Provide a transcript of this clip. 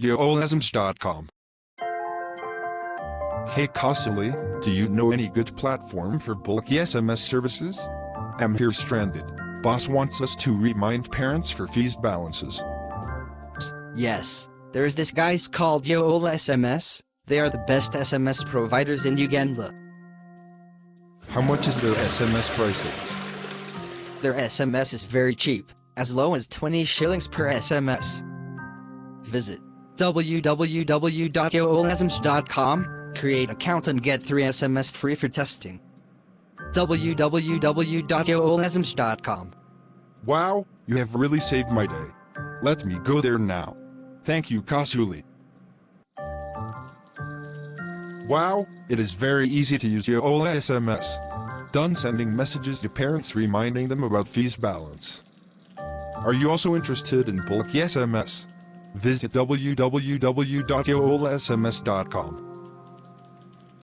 YOOLASMS.com. Hey Kasuli, do you know any good platform for bulky SMS services? I'm here stranded. Boss wants us to remind parents for fees balances. Yes, there's this guys called Yoola SMS. They are the best SMS providers in Uganda. How much is their SMS prices? Their SMS is very cheap, as low as 20 shillings per SMS. Visit www.yoolasms.com, create account and get 3 SMS free for testing. www.yoolasms.com. Wow, you have really saved my day. Let me go there now. Thank you, Kasuli. Wow, it is very easy to use Yoola SMS. Done sending messages to parents reminding them about fees balance. Are you also interested in bulky SMS? Visit www.yoolasms.com.